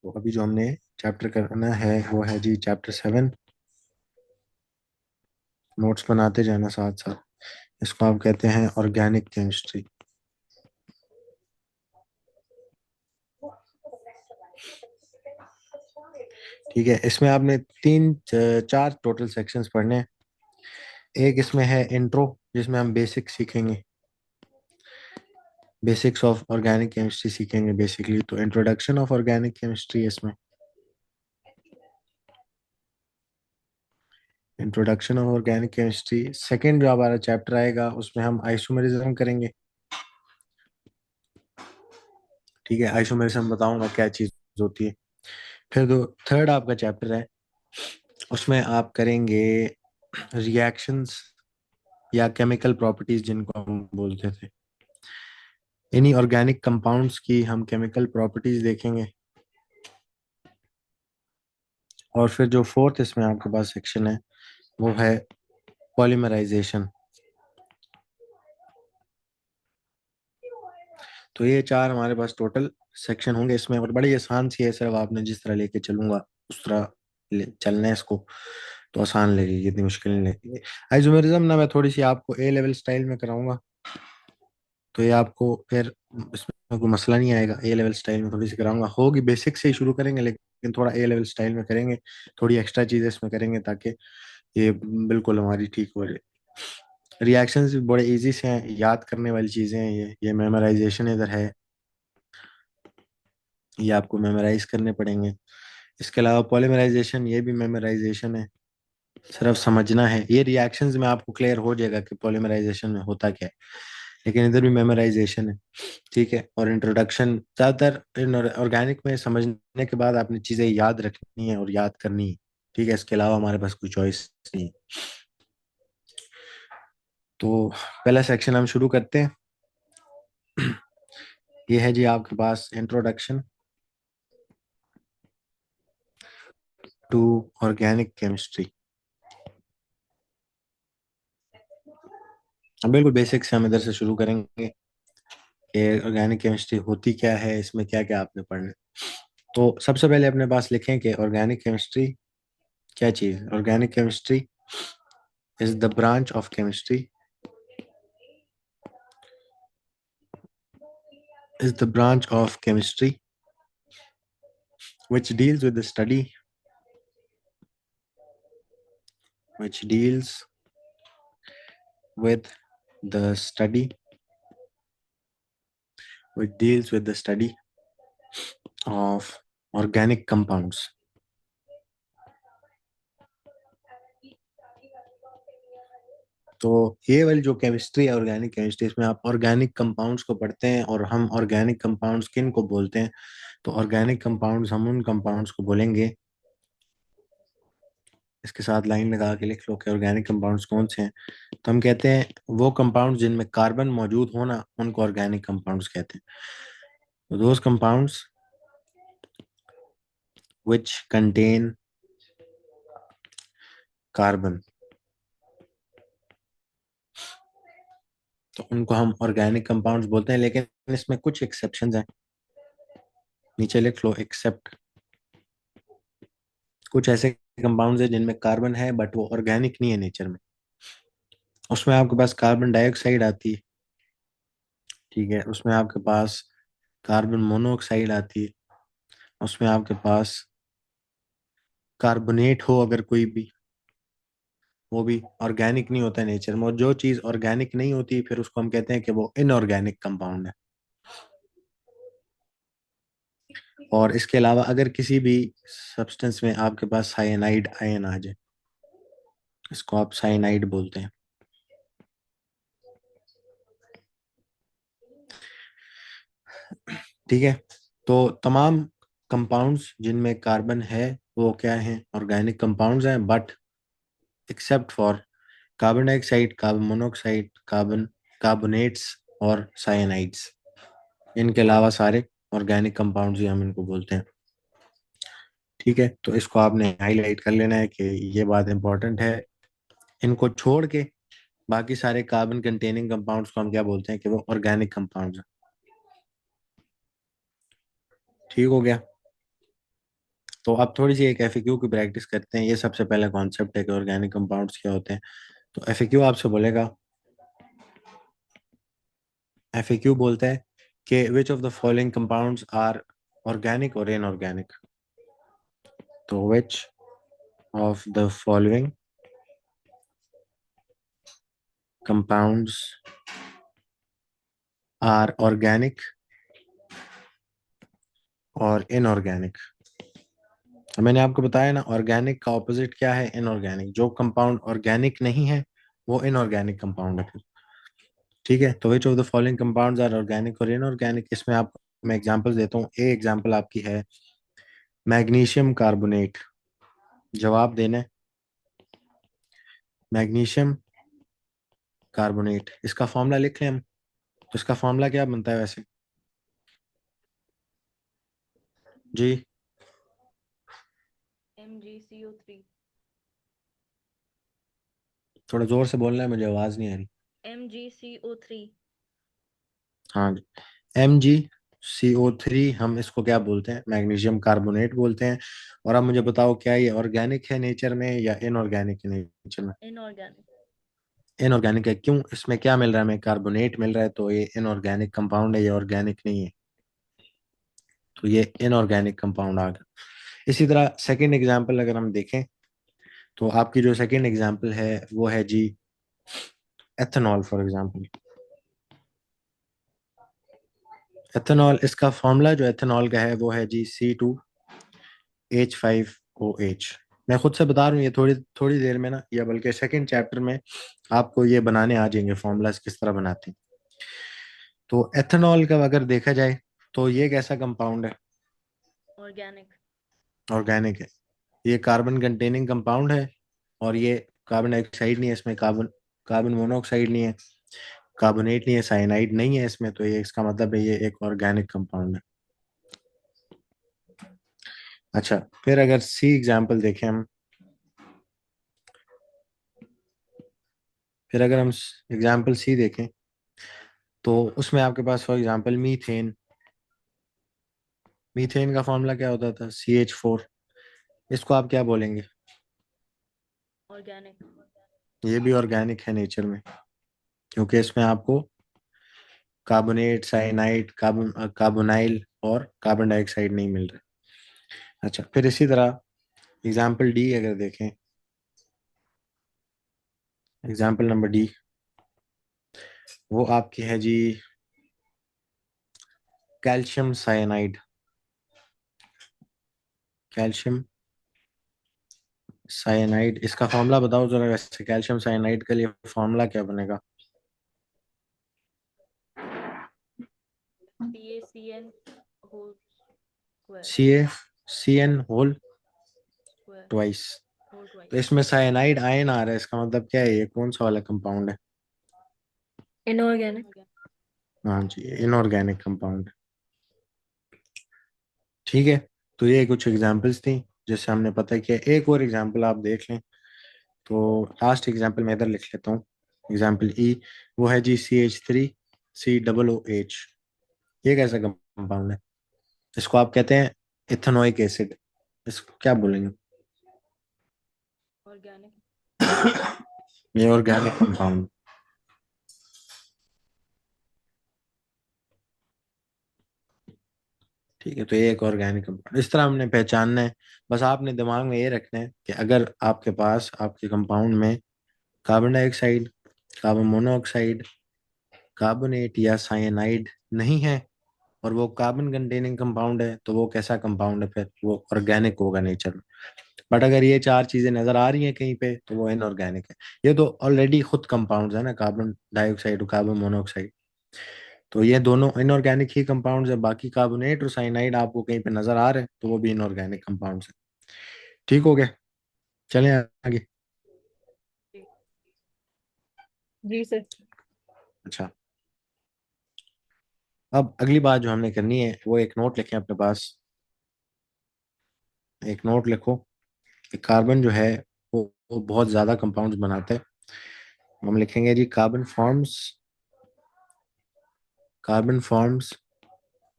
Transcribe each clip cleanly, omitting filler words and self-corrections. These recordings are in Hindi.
तो अभी जो हमने चैप्टर करना है वो है जी चैप्टर 7। नोट्स बनाते जाना साथ साथ। इसको आप कहते हैं ऑर्गेनिक केमिस्ट्री। ठीक है, इसमें आपने चार टोटल सेक्शंस पढ़ने हैं। एक इसमें है इंट्रो, जिसमें हम बेसिक सीखेंगे, बेसिक्स ऑफ ऑर्गेनिक केमिस्ट्री सीखेंगे बेसिकली। तो इंट्रोडक्शन ऑफ ऑर्गेनिक केमिस्ट्री इसमें, introduction of organic chemistry. Second जो हमारा चैप्टर आएगा उसमें हम आइसोमेरिज्म करेंगे। ठीक है, आइसोमेरिज्म बताऊंगा क्या चीज होती है। फिर दो थर्ड आपका चैप्टर है, उसमें आप करेंगे रिएक्शंस या केमिकल प्रॉपर्टीज जिनको हम बोलते थे। इन्हीं ऑर्गेनिक कंपाउंड्स की हम केमिकल प्रॉपर्टीज देखेंगे। और फिर जो फोर्थ इसमें आपके पास सेक्शन है वो है पॉलीमराइजेशन। तो ये चार हमारे पास टोटल सेक्शन होंगे इसमें, और बड़ी आसान सी है, सिर्फ आपने जिस तरह लेके चलूंगा उस तरह चलना है इसको, तो आसान लगेगी, इतनी मुश्किल नहीं लगेगी। आइसोमेरिज्म ना मैं थोड़ी सी आपको ए लेवल स्टाइल में कराऊंगा, तो ये आपको फिर इसमें कोई मसला नहीं आएगा। ए लेवल स्टाइल में थोड़ी सी कराऊंगा, होगी बेसिक से ही शुरू करेंगे, लेकिन थोड़ा ए लेवल स्टाइल में करेंगे, थोड़ी एक्स्ट्रा चीजें इसमें करेंगे ताकि ये बिल्कुल हमारी ठीक हो जाए। रिएक्शंस भी बड़े इजी से हैं, याद करने वाली चीजें हैं। ये मेमोराइजेशन इधर है, ये आपको मेमोराइज करने पड़ेंगे। इसके अलावा पॉलीमराइजेशन, ये भी मेमोराइजेशन है, सिर्फ समझना है। ये रिएक्शंस में आपको क्लियर हो जाएगा कि पॉलीमराइजेशन में होता क्या है, लेकिन इधर भी मेमोराइजेशन है। ठीक है, और इंट्रोडक्शन ज़्यादातर ऑर्गेनिक में समझने के बाद आपने चीज़ें याद रखनी है और याद करनी है। ठीक है, इसके अलावा हमारे पास कोई चॉइस नहीं है। तो पहला सेक्शन हम शुरू करते हैं। ये है जी आपके पास इंट्रोडक्शन टू ऑर्गेनिक केमिस्ट्री। हम बिल्कुल बेसिक से हम इधर से शुरू करेंगे कि ऑर्गेनिक केमिस्ट्री होती क्या है, इसमें क्या क्या आपने पढ़ना है। तो सबसे पहले अपने पास लिखें कि ऑर्गेनिक केमिस्ट्री क्या चीज़ है। Organic chemistry is the branch of chemistry, is the branch of chemistry which deals with the study, which deals with the study, which deals with the study of organic compounds. तो ये वाली जो केमिस्ट्री है ऑर्गेनिक केमिस्ट्री, इसमें आप ऑर्गेनिक कंपाउंड्स को पढ़ते हैं, और हम ऑर्गेनिक कंपाउंड्स किन को बोलते हैं। तो ऑर्गेनिक कंपाउंड्स हम उन कंपाउंड्स को बोलेंगे, इसके साथ लाइन लगा के लिख लो कि ऑर्गेनिक कंपाउंड्स कौन से हैं। तो हम कहते हैं वो कंपाउंड्स जिनमें कार्बन मौजूद होना, उनको ऑर्गेनिक कंपाउंड्स कहते हैं। तो those compounds which contain carbon, तो उनको हम ऑर्गेनिक कंपाउंड्स बोलते हैं। लेकिन इसमें कुछ एक्सेप्शंस हैं, नीचे लिख लो एक्सेप्ट। कुछ ऐसे कंपाउंड्स हैं जिनमें कार्बन है बट वो ऑर्गेनिक नहीं है नेचर में। उसमें आपके पास कार्बन डाइऑक्साइड आती है। ठीक है, उसमें आपके पास कार्बन मोनोऑक्साइड आती है। उसमें आपके पास कार्बोनेट हो अगर कोई भी, वो भी ऑर्गेनिक नहीं होता है नेचर में। और जो चीज ऑर्गेनिक नहीं होती फिर उसको हम कहते हैं कि वो इनऑर्गेनिक कंपाउंड है। और इसके अलावा अगर किसी भी सब्सटेंस में आपके पास साइनाइड आयन आ जाए, इसको आप साइनाइड बोलते हैं। ठीक है, तो तमाम कंपाउंड्स जिनमें कार्बन है वो क्या हैं, ऑर्गेनिक कंपाउंड्स हैं, but except for carbon dioxide, carbon monoxide, carbonates और साइनाइड्स। इनके अलावा सारे ऑर्गेनिक कंपाउंड्स ही हम इनको बोलते हैं। ठीक है, तो इसको आपने हाईलाइट कर लेना है कि ये बात इंपॉर्टेंट है। इनको छोड़ के बाकी सारे कार्बन कंटेनिंग कंपाउंड्स को हम क्या बोलते हैं कि वो ऑर्गेनिक कंपाउंड्स हैं। ठीक हो गया। तो अब थोड़ी सी एक एफएक्यू की प्रैक्टिस करते हैं। ये सबसे पहला कॉन्सेप्ट है कि ऑर्गेनिक कंपाउंड्स क्या होते हैं। तो एफएक्यू आपसे बोलेगा, एफएक्यू बोलता है कि which of the following compounds are organic और इनऑर्गेनिक। तो which of the following compounds are organic और इनऑर्गेनिक। तो मैंने आपको बताया ना, ऑर्गेनिक का ऑपोजिट क्या है, इनऑर्गेनिक। जो कंपाउंड ऑर्गेनिक नहीं है वो इनऑर्गेनिक कंपाउंड है फिर। ठीक है, तो which of the following compounds are organic और इनऑर्गेनिक, इसमें आपको मैं एग्जांपल देता हूँ। ए एग्जांपल आपकी है मैग्नीशियम कार्बोनेट। जवाब देना है मैग्नीशियम कार्बोनेट। इसका फॉर्मूला लिख लें हम। तो इसका फॉर्मूला क्या बनता है वैसे जी? MgCO3। थोड़ा जोर से बोलना है, मुझे आवाज नहीं आ रही। MgCO3। हाँ जी, MgCO3। हम इसको क्या बोलते हैं, मैग्नीशियम कार्बोनेट बोलते हैं। और अब मुझे बताओ, क्या ये ऑर्गेनिक है नेचर में या इनऑर्गेनिक है नेचर में? इनऑर्गेनिक। इनऑर्गेनिक है। क्यों? इसमें क्या मिल रहा है हमें, कार्बोनेट मिल रहा है, तो ये इनऑर्गेनिक कंपाउंड है, ये ऑर्गेनिक नहीं है। तो ये इनऑर्गेनिक कंपाउंड आ गया। इसी तरह सेकंड एग्जांपल अगर हम देखें, तो आपकी जो सेकंड एग्जांपल है वो है जी एथेनॉल फॉर एग्जांपल। एथेनॉल, इसका फॉर्मूला जो एथेनॉल का है वो है जी C2H5OH। मैं खुद से बता रहा हूँ, ये थोड़ी थोड़ी देर में ना, या बल्कि सेकंड चैप्टर में आपको ये बनाने आ जाएंगे फॉर्मूलाज किस तरह बनाते हैं। तो एथेनॉल का अगर देखा जाए तो ये कैसा कंपाउंड है? ऑर्गेनिक। ऑर्गेनिक है। ये कार्बन कंटेनिंग कंपाउंड है। और ये कार्बन डाइऑक्साइड नहीं है इसमें, कार्बन कार्बन मोनोऑक्साइड नहीं है, कार्बोनेट नहीं है, साइनाइड नहीं है इसमें। तो ये इसका मतलब है ये एक ऑर्गेनिक कंपाउंड है। अच्छा, फिर अगर सी एग्जाम्पल देखें हम, फिर अगर हम एग्जाम्पल सी देखें तो उसमें आपके पास फॉर एग्जाम्पल मीथेन। मीथेन का फॉर्मूला क्या होता था, CH4। इसको आप क्या बोलेंगे? ऑर्गेनिक। ये भी ऑर्गेनिक है नेचर में, क्योंकि इसमें आपको कार्बोनेट, साइनाइड, कार्बोनाइल और कार्बन डाइऑक्साइड नहीं मिल रहा। अच्छा, फिर इसी तरह एग्जाम्पल डी अगर देखें, एग्जाम्पल नंबर डी, वो आपकी है जी कैल्शियम साइनाइड। कैल्शियम साइनाइड, इसका फॉर्मूला बताओ जरा वैसे, कैल्शियम साइनाइड के लिए फॉर्मूला क्या बनेगा? CaCN whole square. CaCN square. Twice. Whole तो ट्वाइस। इसमें साइनाइड आयन आ रहा है, इसका मतलब क्या है, ये कौन सा वाला कंपाउंड है? इनऑर्गेनिक। हाँ जी, इनऑर्गेनिक कंपाउंड। ठीक है, तो ये कुछ एग्जांपल्स थी जिससे हमने पता किया। एक और एग्जांपल आप देख लें। तो लास्ट एग्जांपल मैं इधर लिख लेता हूँ, एग्जांपल ई। वो है जी CH3COOH। ये कैसा कंपाउंड है? इसको आप कहते हैं इथेनोइक एसिड। इसको क्या बोलेंगे? ऑर्गेनिक। ये ऑर्गेनिक कंपाउंड। ठीक है, तो ये एक ऑर्गेनिक कंपाउंड, इस तरह हमने पहचानना है। बस आपने दिमाग में ये रखना है कि अगर आपके पास आपके कंपाउंड में carbon dioxide, carbon monoxide, carbonate या साइनाइड नहीं है, और वो कार्बन कंटेनिंग कंपाउंड है, तो वो कैसा कंपाउंड है, फिर वो ऑर्गेनिक होगा नेचर में। बट अगर ये चार चीजें नजर आ रही हैं कहीं पे, तो वो इनऑर्गेनिक है। ये तो ऑलरेडी खुद कंपाउंड्स है ना, कार्बन डाइऑक्साइड और कार्बन मोनोऑक्साइड। तो ये दोनों इनऑर्गेनिक ही कंपाउंड्स है। बाकी कार्बोनेट और साइनाइड आपको कहीं पे नजर आ रहे हैं, तो वो भी इनऑर्गेनिक कंपाउंड्स है। ठीक हो गया, चलें आगे। जी सर। अच्छा, अब अगली बात जो हमने करनी है, वो एक नोट लिखें अपने पास। एक नोट लिखो कि कार्बन जो है वो बहुत ज्यादा कंपाउंड्स बनाता है। हम लिखेंगे जी carbon forms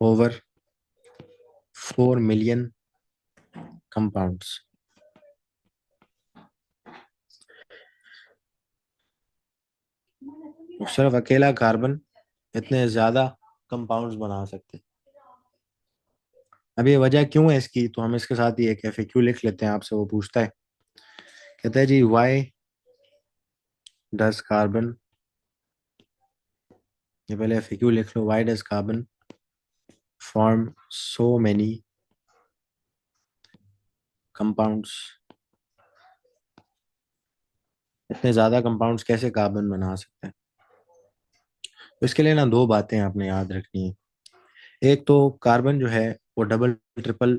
over 4 million compounds. सिर्फ अकेला कार्बन इतने ज्यादा कंपाउंड्स बना सकते हैं। अब ये वजह क्यों है इसकी, तो हम इसके साथ ही एक एफएक्यू लिख लेते हैं। आपसे वो पूछता है, कहता है जी वाई डज कार्बन, ये पहले एफएक्यू लिख लो, why does carbon form so many compounds, इतने ज्यादा कंपाउंड्स कैसे कार्बन बना सकते हैं। तो इसके लिए ना दो बातें आपने याद रखनी है। एक तो कार्बन जो है वो डबल ट्रिपल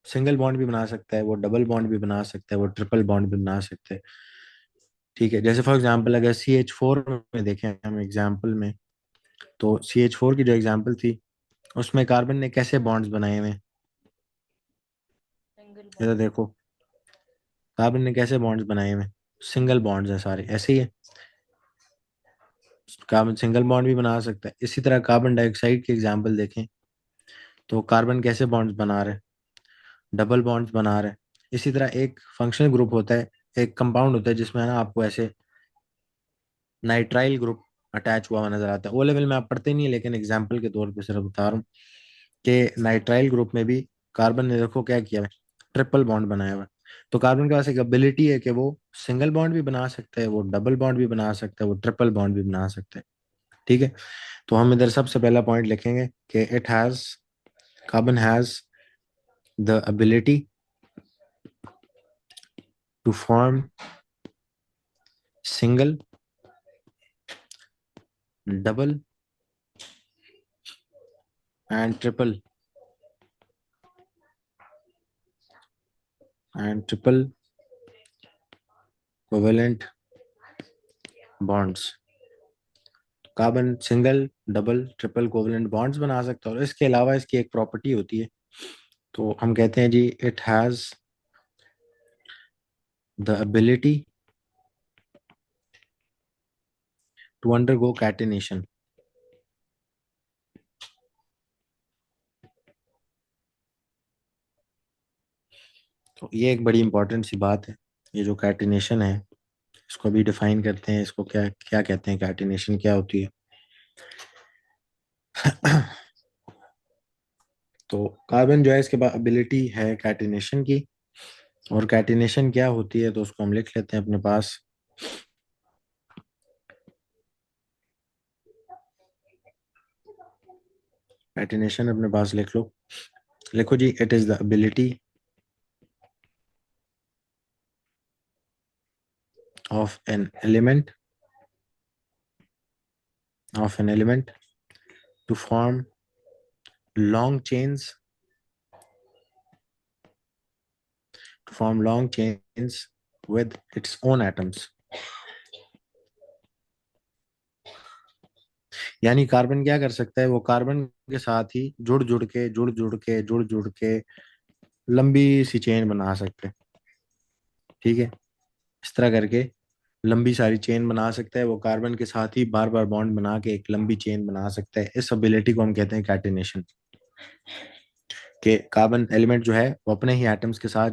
सिंगल बॉन्ड भी बना सकता है, वो डबल बॉन्ड भी बना सकता है, वो ट्रिपल बॉन्ड भी बना सकता है। ठीक है, जैसे फॉर एग्जांपल अगर CH4 में देखें हम एग्जांपल में, तो CH4 की जो एग्जांपल थी उसमें कार्बन ने कैसे बॉन्ड्स बनाए हुए हैं, Single ये तो bond. देखो कार्बन ने कैसे बॉन्ड्स बनाए हुए हैं, सिंगल बॉन्ड्स हैं सारे, ऐसे ही है। कार्बन सिंगल बॉन्ड भी बना सकता है। इसी तरह कार्बन डाइऑक्साइड की एग्जांपल देखें तो कार्बन कैसे बॉन्ड्स बना रहे हैं, डबल बॉन्ड्स बना रहे हैं। इसी तरह एक फंक्शनल ग्रुप होता है, एक कंपाउंड होता है जिसमें है ना आपको ऐसे नाइट्राइल ग्रुप अटैच हुआ हुआ नजर आता है। ओ लेवल में आप पढ़ते नहीं है, लेकिन एग्जाम्पल के तौर पे सिर्फ बता रहा हूँ कि नाइट्राइल ग्रुप में भी कार्बन ने देखो क्या किया है, ट्रिपल बॉन्ड बनाया हुआ है। तो कार्बन के पास एक एबिलिटी है कि वो सिंगल बॉन्ड भी बना सकता है, वो डबल बॉन्ड भी बना सकता है, वो ट्रिपल बॉन्ड भी बना सकता है। ठीक है, तो हम इधर सबसे पहला पॉइंट लिखेंगे कि it has carbon has the ability to form single, double and triple covalent bonds. Carbon single, double, triple covalent bonds बना सकता है। और इसके अलावा इसकी एक प्रॉपर्टी होती है, तो हम कहते हैं जी it has the ability to undergo catenation. तो ये एक बड़ी इंपॉर्टेंट सी बात है, ये जो कैटिनेशन है इसको भी डिफाइन करते हैं, इसको क्या क्या कहते हैं, कैटिनेशन क्या होती है। तो कार्बन जो है इसके पास एबिलिटी है कैटिनेशन की, और कैटिनेशन क्या होती है तो उसको हम लिख लेते हैं अपने पास। कैटिनेशन अपने पास लिख लो, लिखो जी it is the ability of an element to form long chains with its own atoms। यानी कार्बन क्या कर सकता है, वो कार्बन के साथ ही जुड़ जुड़ के लंबी सी चेन बना सकते हैं। ठीक है, इस तरह करके लंबी सारी चेन बना सकता है वो, कार्बन के साथ ही बार बार बॉन्ड बना के एक लंबी चेन बना सकता है। इस एबिलिटी को हम कहते हैं कैटिनेशन, कि कार्बन एलिमेंट जो है वो अपने ही एटम्स के साथ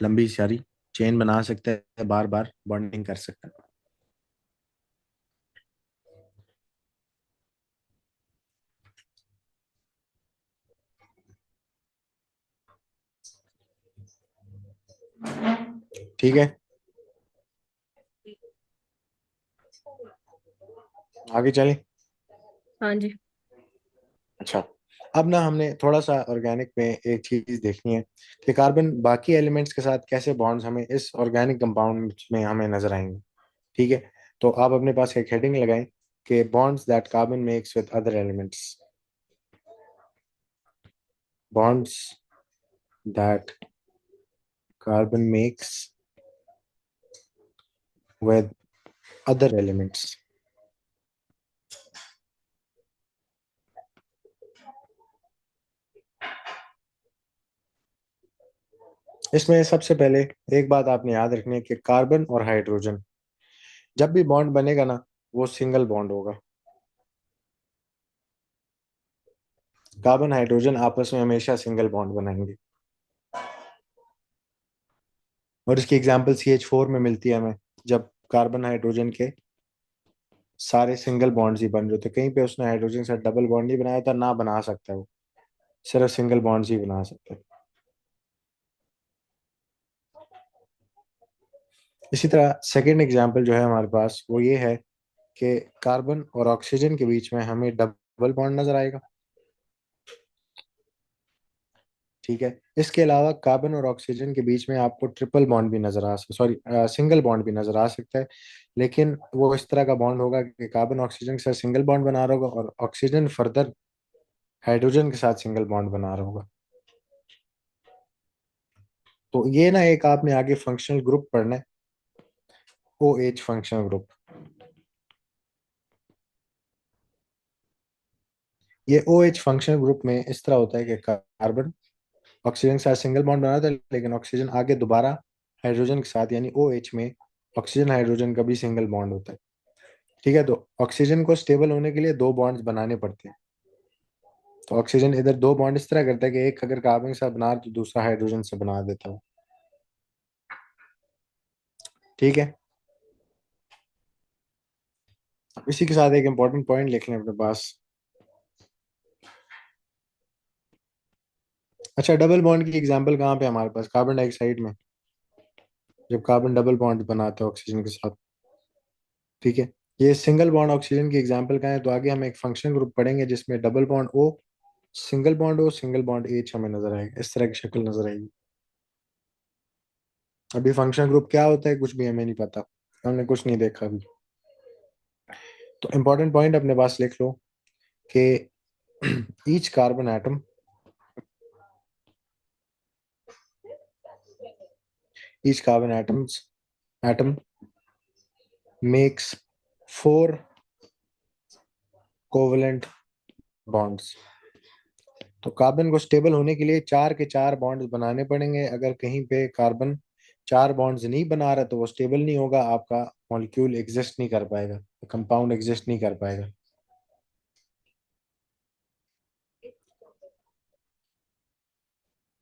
लंबी सारी चेन बना सकता है, बार बार बॉन्डिंग कर सकता है। ठीक है, आगे चलें। हाँ जी. अच्छा, अब ना हमने थोड़ा सा ऑर्गेनिक में एक चीज देखनी है कि कार्बन बाकी एलिमेंट्स के साथ कैसे बॉन्ड्स हमें इस ऑर्गेनिक कंपाउंड में हमें नजर आएंगे। ठीक है, तो आप अपने पास एक हेडिंग लगाएं कि bonds that carbon makes with other elements, bonds that carbon makes with other elements. इसमें सबसे पहले एक बात आपने याद रखनी है कि कार्बन और हाइड्रोजन जब भी बॉन्ड बनेगा ना वो सिंगल बॉन्ड होगा। कार्बन हाइड्रोजन आपस में हमेशा सिंगल बॉन्ड बनाएंगे। और इसकी एग्जांपल CH4 में मिलती है हमें, जब कार्बन हाइड्रोजन के सारे सिंगल बॉन्ड्स ही बन रहे थे, कहीं पे उसने हाइड्रोजन के साथ डबल बॉन्ड नहीं बनाया था, ना बना सकता है वो, सिर्फ सिंगल बॉन्ड्स ही बना सकता है। इसी तरह सेकेंड एग्जाम्पल जो है हमारे पास वो ये है कि कार्बन और ऑक्सीजन के बीच में हमें डबल बॉन्ड नजर आएगा। ठीक है, इसके अलावा कार्बन और ऑक्सीजन के बीच में आपको ट्रिपल बॉन्ड भी नजर आ सकता, सॉरी सिंगल बॉन्ड भी नजर आ सकता है, लेकिन वो इस तरह का बॉन्ड होगा कि कार्बन ऑक्सीजन के साथ सिंगल बॉन्ड बना रहा होगा और ऑक्सीजन फर्दर हाइड्रोजन के साथ सिंगल बॉन्ड बना रहा होगा। तो ये ना एक आपने आगे फंक्शनल ग्रुप पढ़ना है, OH फंक्शनल ग्रुप। ये OH फंक्शनल ग्रुप में इस तरह होता है कि कार्बन ऑक्सीजन के साथ सिंगल बॉन्ड बनाता है, लेकिन ऑक्सीजन आगे दोबारा हाइड्रोजन के साथ यानी OH में ऑक्सीजन हाइड्रोजन का भी सिंगल बॉन्ड होता है। ठीक है, तो ऑक्सीजन को स्टेबल होने के लिए दो बॉन्ड्स बनाने पड़ते हैं। तो ऑक्सीजन इधर दो बॉन्ड इस तरह करता है कि एक अगर कार्बन के साथ बना रहा है, तो दूसरा हाइड्रोजन से बना देता है। ठीक है, अब इसी के साथ एक इंपॉर्टेंट पॉइंट लिख लें अपने पास। अच्छा, डबल बॉन्ड की एग्जांपल कहाँ पे हमारे पास? कार्बन डाइऑक्साइड में, जब कार्बन डबल बॉन्ड बनाता है ऑक्सीजन के साथ। ठीक है, ये सिंगल बॉन्ड ऑक्सीजन की एग्जांपल का है, तो आगे हम एक फंक्शनल ग्रुप पढ़ेंगे जिसमें double bond O, single bond O, single bond H हमें नजर आएगा, इस तरह की शक्ल नजर आएगी। अभी फंक्शनल ग्रुप क्या होता है कुछ भी हमें नहीं पता, हमने कुछ नहीं देखा अभी। तो इंपॉर्टेंट पॉइंट अपने पास लिख लो कि each carbon atom, each carbon atom makes 4 covalent bonds. तो कार्बन को स्टेबल होने के लिए 4 के 4 बॉन्ड्स बनाने पड़ेंगे। अगर कहीं पे कार्बन 4 बॉन्ड्स नहीं बना रहा तो वो स्टेबल नहीं होगा, आपका मॉलिक्यूल एग्जिस्ट नहीं कर पाएगा, कंपाउंड एग्जिस्ट नहीं कर पाएगा।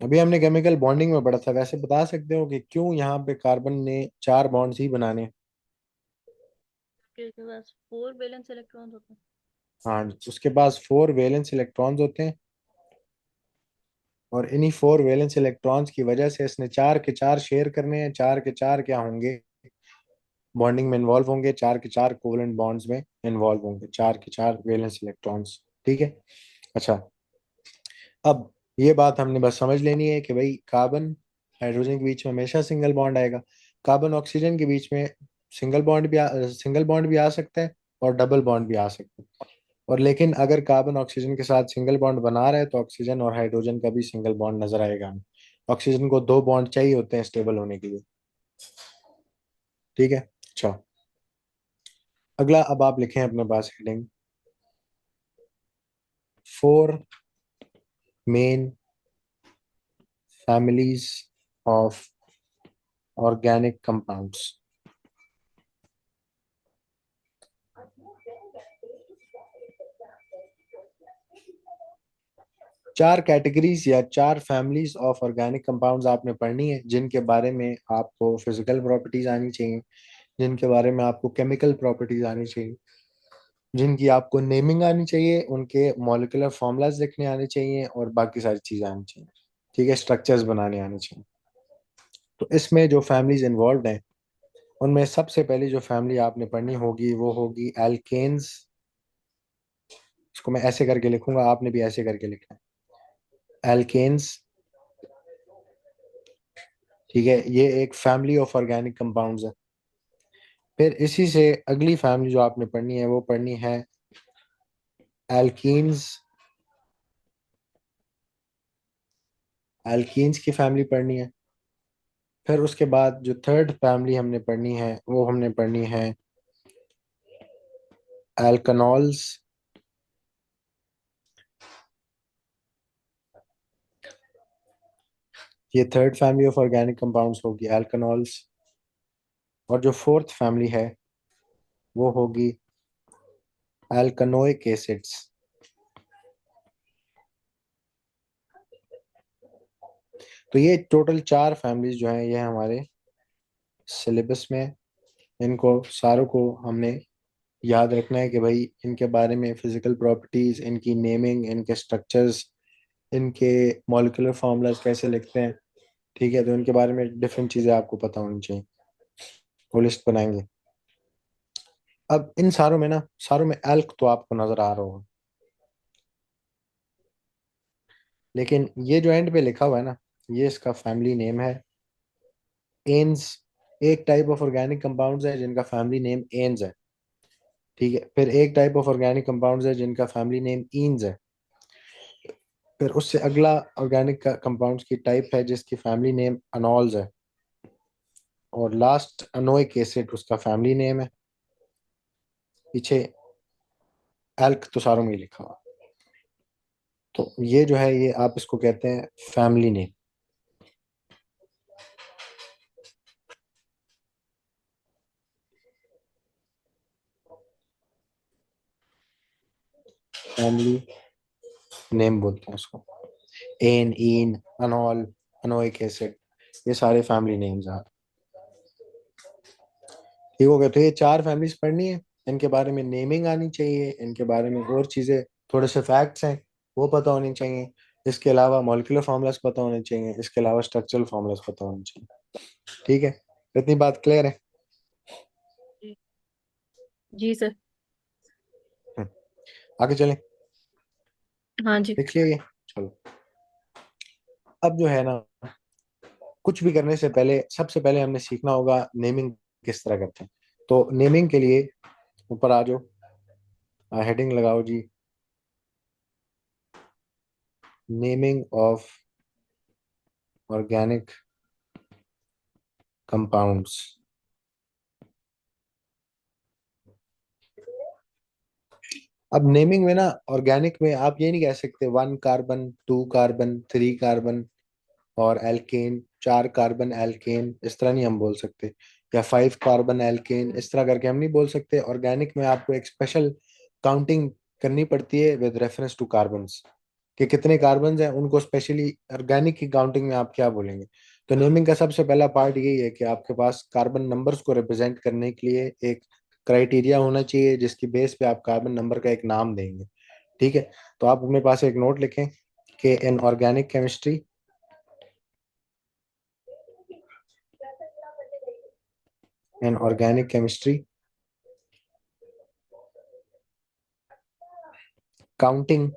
अभी हमने केमिकल बॉन्डिंग में पढ़ा था, वैसे बता सकते हो कि क्यों यहाँ पे कार्बन ने 4 बॉन्ड्स ही बनाने? उसके पास 4 वैलेंस इलेक्ट्रॉन्स होते हैं। हाँ, उसके पास 4 वैलेंस इलेक्ट्रॉन्स होते हैं, और इन्हीं 4 वैलेंस इलेक्ट्रॉन्स की वजह से इसने 4 के 4 शेयर करने हैं। 4 के 4 क्या होंगे? बॉन्डिंग में इन्वॉल्व होंगे, 4 के 4 कोवलेंट बॉन्ड्स में इन्वॉल्व होंगे, 4 के 4 वैलेंस इलेक्ट्रॉन्स। ठीक है, अच्छा, अब ये बात हमने बस समझ लेनी है कि भाई कार्बन हाइड्रोजन के बीच में हमेशा सिंगल बॉन्ड आएगा, कार्बन ऑक्सीजन के बीच में सिंगल बॉन्ड भी आ सकता है और डबल बॉन्ड भी आ सकता है। और लेकिन अगर कार्बन ऑक्सीजन के साथ सिंगल बॉन्ड बना रहा है तो ऑक्सीजन और हाइड्रोजन का भी सिंगल बॉन्ड नजर आएगा हमें। ऑक्सीजन को 2 बॉन्ड चाहिए होते हैं स्टेबल होने के लिए। ठीक है, अच्छा, अगला अब आप लिखें अपने पास heading 4 main families of organic compounds. 4 categories या 4 फैमिलीज ऑफ ऑर्गेनिक कंपाउंड्स आपने पढ़नी है, जिनके बारे में आपको फिजिकल प्रॉपर्टीज आनी चाहिए, जिनके बारे में आपको केमिकल प्रॉपर्टीज आनी चाहिए, जिनकी आपको नेमिंग आनी चाहिए, उनके मॉलिक्यूलर फॉर्मूलाज लिखने आने चाहिए और बाकी सारी चीजें आनी चाहिए। ठीक है, स्ट्रक्चर्स बनाने आने चाहिए। तो इसमें जो फैमिलीज इन्वॉल्व हैं उनमें सबसे पहली जो फैमिली आपने पढ़नी होगी वो होगी एल्केन्स। इसको मैं ऐसे करके लिखूंगा, आपने भी ऐसे करके लिखना है, एल्केन्स। ठीक है, ये एक फैमिली ऑफ ऑर्गेनिक कंपाउंड्स है। फिर इसी से अगली फैमिली जो आपने पढ़नी है वो पढ़नी है एल्कीन्स। एल्कीन्स की फैमिली पढ़नी है। फिर उसके बाद जो थर्ड फैमिली हमने पढ़नी है वो हमने पढ़नी है एल्कनॉल्स। ये third family of organic compounds होगी, एल्कनॉल्स। और जो फोर्थ फैमिली है वो होगी एल्कनोइक एसिड्स। तो ये टोटल 4 फैमिलीज जो हैं ये हमारे सिलेबस में इनको सारों को हमने याद रखना है कि भाई इनके बारे में फिजिकल प्रॉपर्टीज, इनकी नेमिंग, इनके स्ट्रक्चर्स, इनके मॉलिक्यूलर फार्मूलाज कैसे लिखते हैं। ठीक है, तो इनके बारे में डिफरेंट चीज़ें आपको पता होनी चाहिए। वो लिस्ट बनाएंगे। अब इन सारों में ना, सारों में एल्क तो आपको नजर आ रहा होगा, लेकिन ये जो एंड पे लिखा हुआ है ना, ये इसका फैमिली नेम है, एन्स। एक टाइप ऑफ ऑर्गेनिक कंपाउंड्स है जिनका फैमिली नेम एन्स है। ठीक है, फिर एक टाइप ऑफ ऑर्गेनिक कंपाउंड्स है जिनका फैमिली नेम ईन्स है। फिर उससे अगला ऑर्गेनिक कंपाउंड्स की टाइप है जिसकी फैमिली नेम अनॉल्स है। और लास्ट अनोइक एसिड उसका फैमिली नेम है। पीछे एल्क तो सारों में ही लिखा हुआ। तो ये जो है, ये आप इसको कहते हैं फैमिली नेम। फैमिली नेम बोलते हैं उसको। एन, ईन, अनॉल, अनोइक एसिड, ये सारे फैमिली नेम्स हैं। ठीक हो गया। तो ये चार फैमिलीज पढ़नी है, इनके बारे में नेमिंग आनी चाहिए, इनके बारे में और चीजें, थोड़े से फैक्ट्स हैं वो पता होनी चाहिए। इसके अलावा मॉलिक्यूलर फार्मूलाज पता होने चाहिए, इसके अलावा स्ट्रक्चरल फार्मूलाज पता होने चाहिए। ठीक है, इतनी बात क्लियर है। जी। जी सर। हम्म, आगे चलें। हाँ जी। लिख लिया ये। चलो, अब जो है ना, कुछ भी करने से पहले सबसे पहले हमने सीखना होगा नेमिंग किस तरह करते हैं। तो नेमिंग के लिए ऊपर आ जाओ, हेडिंग लगाओ जी, नेमिंग ऑफ ऑर्गेनिक कंपाउंड्स। अब नेमिंग में ना, ऑर्गेनिक में आप ये नहीं कह सकते 1 कार्बन, 2 कार्बन, 3 कार्बन और एल्केन, 4 कार्बन एल्केन, इस तरह नहीं हम बोल सकते। या 5 कार्बन एल्केन, इस तरह करके हम नहीं बोल सकते। ऑर्गेनिक में आपको एक स्पेशल काउंटिंग करनी पड़ती है विद रेफरेंस टू कार्बन्स, कि कितने कार्बन हैं उनको स्पेशली। ऑर्गेनिक की काउंटिंग में आप क्या बोलेंगे? तो नेमिंग का सबसे पहला पार्ट यही है कि आपके पास कार्बन नंबर्स को रिप्रेजेंट करने के लिए एक क्राइटेरिया होना चाहिए जिसकी बेस पे आप कार्बन नंबर का एक नाम देंगे। ठीक है, तो आप अपने पास एक नोट लिखें कि in organic chemistry, in organic chemistry counting,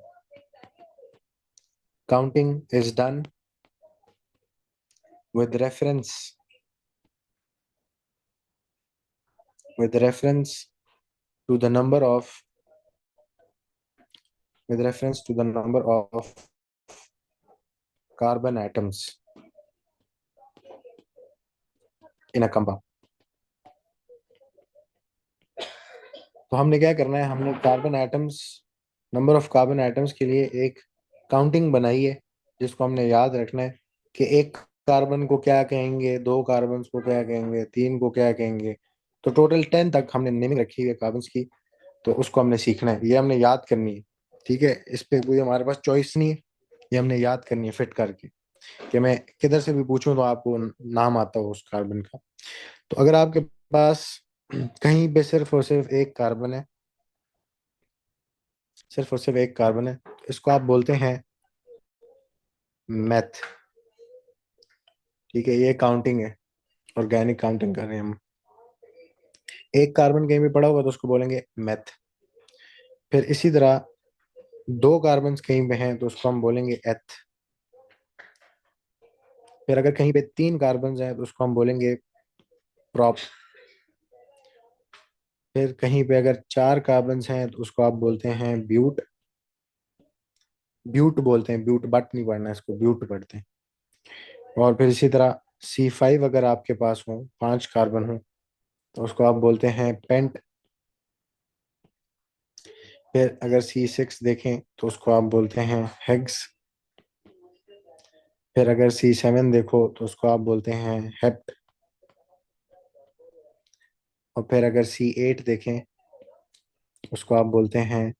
counting is done with reference, with reference to the number of, with reference to the number of carbon atoms in a compound। तो हमने क्या करना है, हमने carbon atoms, number of carbon atoms के लिए एक काउंटिंग बनाई है जिसको हमने याद रखना है कि एक कार्बन को क्या कहेंगे, 2 कार्बन को क्या कहेंगे, 3 को क्या कहेंगे। तो टोटल 10 तक हमने नेमिंग रखी है कार्बन की। तो उसको हमने सीखना है, ये हमने याद करनी है। ठीक है, इस पे कोई हमारे पास चॉइस नहीं है, ये हमने याद करनी है फिट करके, कि मैं किधर से भी पूछूं तो आपको नाम आता हो उस कार्बन का। तो अगर आपके पास कहीं पे सिर्फ और सिर्फ एक कार्बन है, सिर्फ और सिर्फ एक कार्बन है, तो इसको आप बोलते हैं मैथ। ठीक है, ये काउंटिंग है, ऑर्गेनिक काउंटिंग कर रहे हैं हम। एक कार्बन कहीं भी पड़ा होगा तो उसको बोलेंगे मैथ। फिर इसी तरह 2 कार्बन कहीं पे हैं तो उसको हम बोलेंगे एथ। फिर अगर कहीं पे 3 कार्बन हैं तो उसको हम बोलेंगे प्रॉप। फिर कहीं पे अगर 4 कार्बन हैं तो उसको आप बोलते हैं ब्यूट। ब्यूट बोलते हैं, ब्यूट, बट नहीं पढ़ना है इसको, ब्यूट पढ़ते हैं। और फिर इसी तरह C5 अगर आपके पास हो, 5 कार्बन हो, तो उसको आप बोलते हैं पेंट। फिर अगर C6 देखें तो उसको आप बोलते हैं हेक्स। फिर अगर C7 देखो तो उसको आप बोलते हैं हेप्ट। और फिर अगर C8 देखें उसको आप बोलते हैं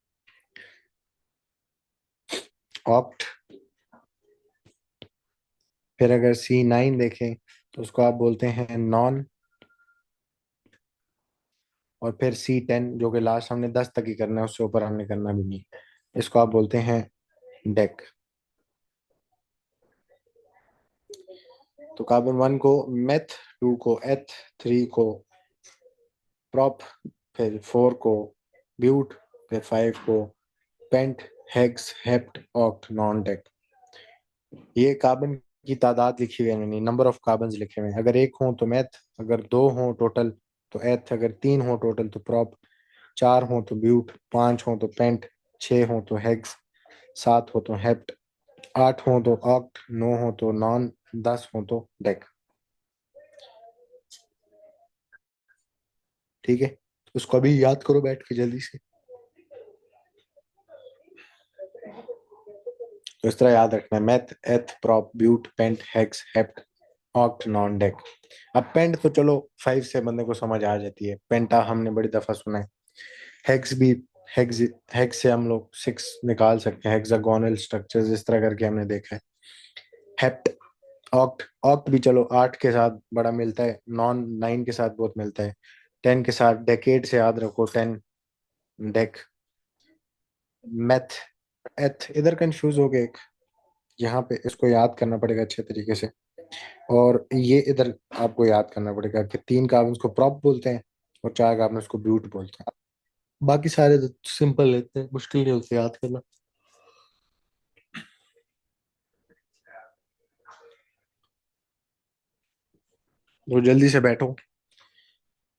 ऑक्ट। फिर अगर C9 देखें तो उसको आप बोलते हैं नॉन। और फिर C10 जो कि लास्ट हमने 10 तक ही करना है, उससे ऊपर हमने करना भी नहीं। इसको आप बोलते हैं डेक। तो कार्बन 1 को मेथ, 2 को एथ, 3 को प्रॉप, फिर 4 को ब्यूट, फिर 5 को pent, hex, hept, oct, non dec. ये कार्बन की तादाद लिखी हुई है, यानी नंबर ऑफ कार्बन लिखे हुए हैं। अगर एक हो तो मेथ, अगर दो हो टोटल तो एथ, अगर तीन हो टोटल तो प्रॉप, चार हो तो ब्यूट, पांच हो तो पेंट, छह हो तो हेक्स, सात हो तो हेप्ट, आठ हो तो ऑक्ट, नौ हो तो नॉन, 10 हो तो डेक। ठीक है, उसको अभी याद करो बैठ के जल्दी से। तो इस तरह याद रखना है, meth, eth, prop, but, pent, hex, hept, oct, non dec. अब पेंट तो चलो 5 से बंदे को समझ आ जाती है, पेंटा हमने बड़ी दफा सुना है। हेक्स भी, हेक्स हेक्स से हम लोग 6 निकाल सकते हैं, हेक्सागोनल स्ट्रक्चर्स इस तरह करके हमने देखा है। हेप्ट, ऑक्ट, ऑक्ट भी चलो 8 के साथ बड़ा मिलता है, नॉन 9 के साथ बहुत मिलता है, 10 के साथ, डेकेड से याद रखो 10 डेक। मैथ, एथ इधर कंफ्यूज हो गए, यहाँ पे इसको याद करना पड़ेगा अच्छे तरीके से। और ये इधर आपको याद करना पड़ेगा कि 3 कार्बन को प्रॉप बोलते हैं और 4 कार्बन को ब्यूट बोलते हैं। बाकी सारे तो सिंपल रहते हैं, मुश्किल नहीं होते याद करना। तो जल्दी से बैठो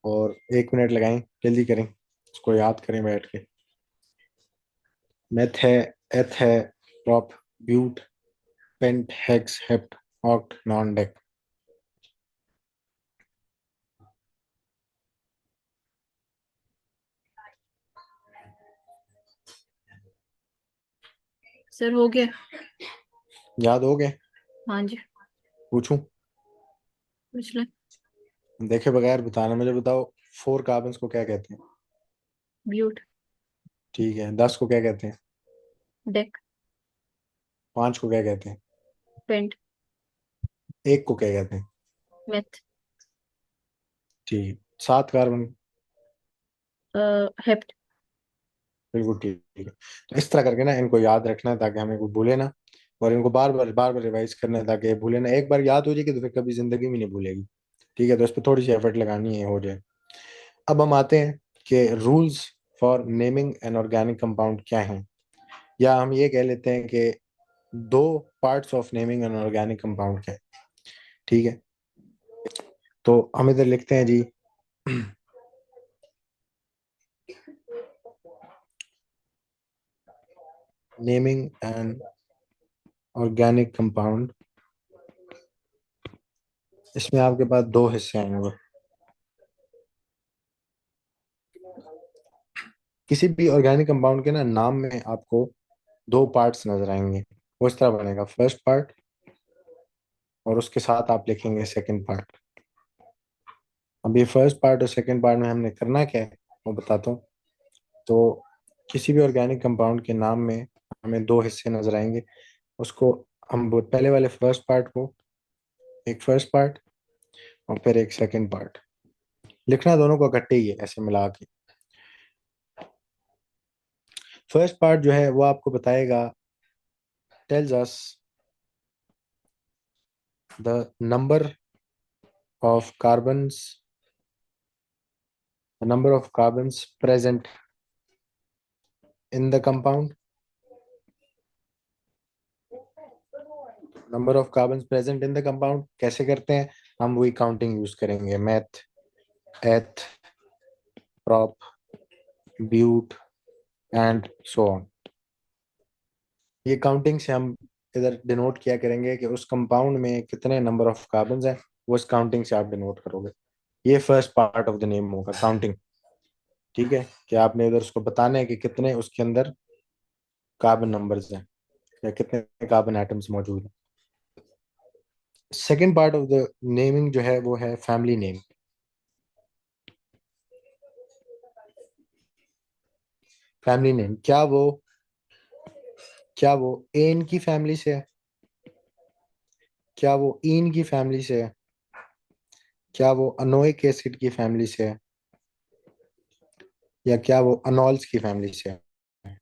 और 1 मिनट लगाएं, जल्दी करें, इसको याद करें बैठ के। मेथ है, एथ है, prop, but, pent, hex, hept, oct, non dec. Sir हो गया। याद हो गए? हाँ जी। पूछूं? पूछ ले। देखे बगैर बताना, मुझे बताओ 4 कार्बन को क्या कहते हैं? ब्यूट। ठीक है, 10 को क्या कहते हैं? डेक। 5 को क्या कहते हैं? पेंट। 1 को क्या कहते हैं? मेथ। ठीक, 7 कार्बन? हेप्ट। बिल्कुल ठीक है। तो इस तरह करके ना इनको याद रखना है ताकि हमें को भूले ना, और इनको बार बार रिवाइज करना है ताकि भूले ना। एक बार याद हो जाएगी तो फिर कभी जिंदगी में नहीं भूलेगी। ठीक है, तो इस पर थोड़ी सी एफर्ट लगानी है, हो जाए। अब हम आते हैं कि rules for naming an organic compound क्या हैं, या हम ये कह लेते हैं कि 2 parts of naming an organic compound क्या है। ठीक है, तो हम इधर लिखते हैं जी नेमिंग एन ऑर्गेनिक कंपाउंड। इसमें आपके पास 2 हिस्से आएंगे। किसी भी ऑर्गेनिक कंपाउंड के ना नाम में आपको 2 पार्ट्स नजर आएंगे। वो इस तरह बनेगा, फर्स्ट पार्ट और उसके साथ आप लिखेंगे सेकंड पार्ट। अब ये फर्स्ट पार्ट और सेकंड पार्ट में हमने करना क्या है वो बताता हूँ। तो किसी भी ऑर्गेनिक कंपाउंड के नाम में हमें 2 हिस्से नजर आएंगे। उसको हम पहले वाले फर्स्ट पार्ट को एक फर्स्ट पार्ट और फिर एक सेकंड पार्ट लिखना, दोनों को इकट्ठे ही है ऐसे मिला के। फर्स्ट पार्ट जो है वो आपको बताएगा, tells us the number of carbons, the number of carbons present in the compound, number of carbon present in the compound कैसे करते हैं? हम वही काउंटिंग यूज करेंगे, meth, eth, prop, but and so on. ये काउंटिंग से हम इधर डिनोट किया करेंगे कि उस कंपाउंड में कितने नंबर ऑफ कार्बन हैं, वो इस काउंटिंग से आप डिनोट करोगे। ये first part of the name होगा, काउंटिंग। ठीक है, कि आपने उधर उसको बताना है कि कितने उसके अंदर कार्बन नंबर्स हैं या कितने कार्बन एटम्स मौजूद हैं। Second part of the naming जो है वो है फैमिली नेम। फैमिली नेम, क्या वो एन की फैमिली से है? क्या वो ईन की फैमिली से है? क्या वो अनोइक एसिड की फैमिली से है? या क्या वो अनॉल्स की फैमिली से है।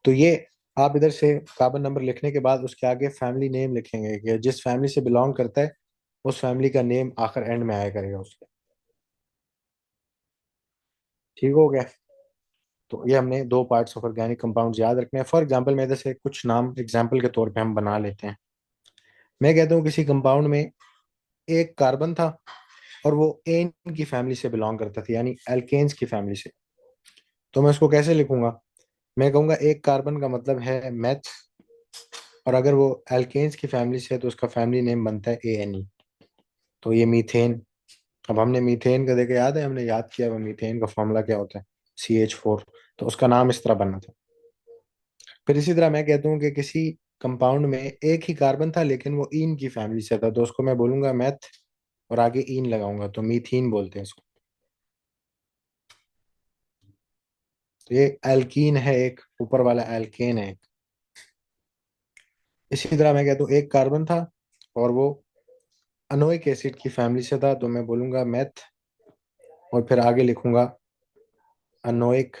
तो ये आप इधर से कार्बन नंबर लिखने के बाद उसके आगे फैमिली नेम लिखेंगे कि जिस फैमिली से बिलोंग करता है उस फैमिली का नेम आखिर एंड में आया करेगा उसके। ठीक हो गया। तो ये हमने दो पार्ट्स ऑफ ऑर्गेनिक कंपाउंड्स याद रखने हैं। फॉर एग्जांपल मैं इधर से कुछ नाम एग्जांपल के तौर पे हम बना लेते हैं। मैं कहता हूँ किसी कंपाउंड में एक कार्बन था और वो एन की फैमिली से बिलोंग करता था, यानी एल्केन्स की फैमिली से। तो मैं उसको कैसे लिखूंगा? मैं कहूंगा एक कार्बन का मतलब है मेथ, और अगर वो एल्केन्स की फैमिली से है तो उसका फैमिली नेम बनता है ANE। तो ये मीथेन। अब हमने मीथेन का देखा, याद है हमने याद किया वो मीथेन का फॉर्मूला क्या होता है, CH4। तो उसका नाम इस तरह बनना था। फिर इसी तरह मैं कहता हूँ कि किसी कंपाउंड में एक ही कार्बन था लेकिन वो ईन की फैमिली से था, तो उसको मैं बोलूंगा मैथ और आगे ईन लगाऊंगा, तो मीथीन बोलते हैं इसको। तो ये एल्कीन है, एक ऊपर वाला एल्केन है एक। इसी तरह मैं कहता हूँ एक कार्बन था और वो अनोइक एसिड की फैमिली से था, तो मैं बोलूंगा मैथ और फिर आगे लिखूंगा अनोइक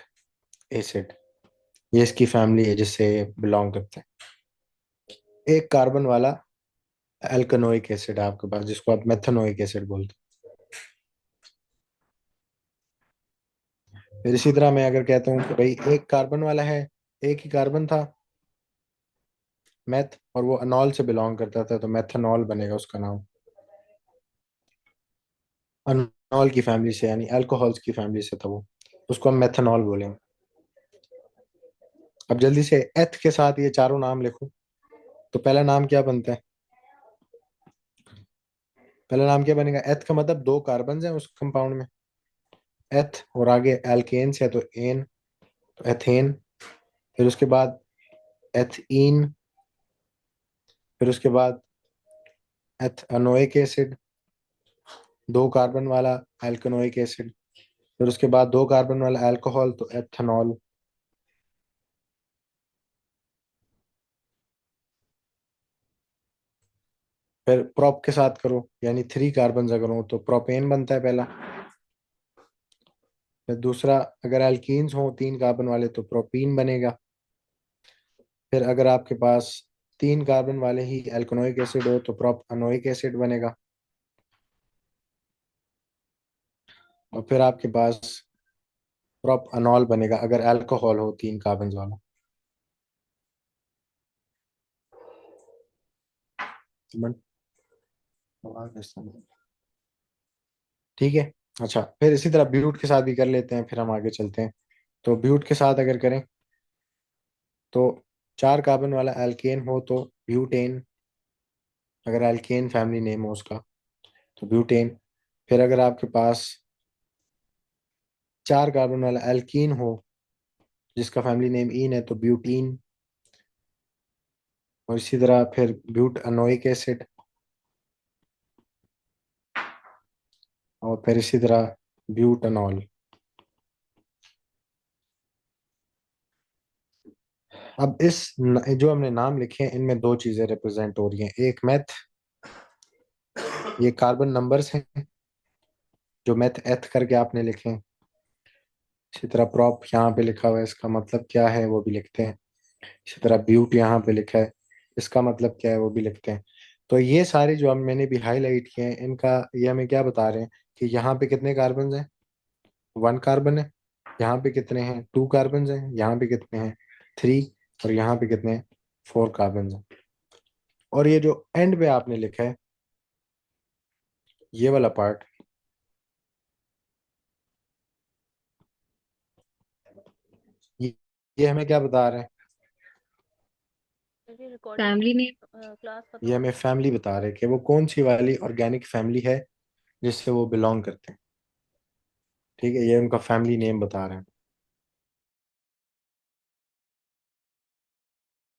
एसिड। ये इसकी फैमिली है जिससे बिलोंग करते हैं। एक कार्बन वाला एल्कनोइक एसिड है आपके पास, जिसको आप मेथनोइक एसिड बोलते हैं। फिर इसी तरह मैं अगर कहता हूँ कि भाई एक कार्बन वाला है, एक ही कार्बन था मैथ, और वो अनॉल से बिलोंग करता था, तो मेथनॉल बनेगा उसका नाम। अनॉल की फैमिली से यानी अल्कोहल्स की फैमिली से था वो, उसको हम मेथनॉल बोलेंगे। अब जल्दी से एथ के साथ ये चारों नाम लिखो। तो पहला नाम क्या बनता है? पहला नाम क्या बनेगा? एथ का मतलब दो कार्बन हैं उस कंपाउंड में, एथ, और आगे एल्केन्स है तो एन, तो एथेन। फिर उसके बाद एथीन। फिर उसके बाद एथनोइक एसिड, दो कार्बन वाला एल्कनोइक एसिड। फिर उसके बाद दो कार्बन वाला अल्कोहल, तो एथनॉल। फिर प्रोप के साथ करो, यानी थ्री कार्बन अगर हो तो प्रोपेन बनता है पहला। फिर दूसरा, अगर एल्कीन्स हो तीन कार्बन वाले तो प्रोपीन बनेगा। फिर अगर आपके पास तीन कार्बन वाले ही एल्कनोइक एसिड हो तो प्रोप अनोइक एसिड बनेगा। और फिर आपके पास प्रोप अनॉल बनेगा अगर अल्कोहल हो तीन कार्बन वाला। ठीक है। अच्छा, फिर इसी तरह ब्यूट के साथ भी कर लेते हैं, फिर हम आगे चलते हैं। तो ब्यूट के साथ अगर करें तो चार कार्बन वाला एल्केन हो तो ब्यूटेन, अगर एल्केन फैमिली नेम हो उसका तो ब्यूटेन। फिर अगर आपके पास चार कार्बन वाला एल्कीन हो जिसका फैमिली नेम ईन है तो ब्यूटीन। और इसी तरह फिर ब्यूट अनोइक एसिड, और फिर इसी तरह ब्यूटानॉल। अब जो हमने नाम लिखे हैं इनमें दो चीजें रिप्रेजेंट हो रही हैं, एक मैथ, ये कार्बन नंबर्स हैं जो मैथ एथ करके आपने लिखे हैं। इसी तरह प्रॉप यहाँ पे लिखा हुआ है, इसका मतलब क्या है वो भी लिखते हैं। इसी तरह ब्यूट यहाँ पे लिखा है, इसका मतलब क्या है वो भी लिखते हैं। तो ये सारे जो हम मैंने भी हाईलाइट किए हैं इनका, ये हमें क्या बता रहे हैं कि यहाँ पे कितने कार्बन हैं, वन कार्बन है। यहाँ पे कितने हैं, टू कार्बन हैं। यहाँ पे कितने हैं, थ्री। और यहाँ पे कितने हैं, फोर कार्बन हैं। और ये जो एंड पे आपने लिखा है ये वाला पार्ट, ये, ये हमें क्या बता रहे हैं? Family name. ये हमें फैमिली बता रहे हैं कि वो कौन सी वाली ऑर्गेनिक फैमिली है जिससे वो बिलोंग करते हैं। ठीक है, ये उनका फैमिली नेम बता रहे हैं।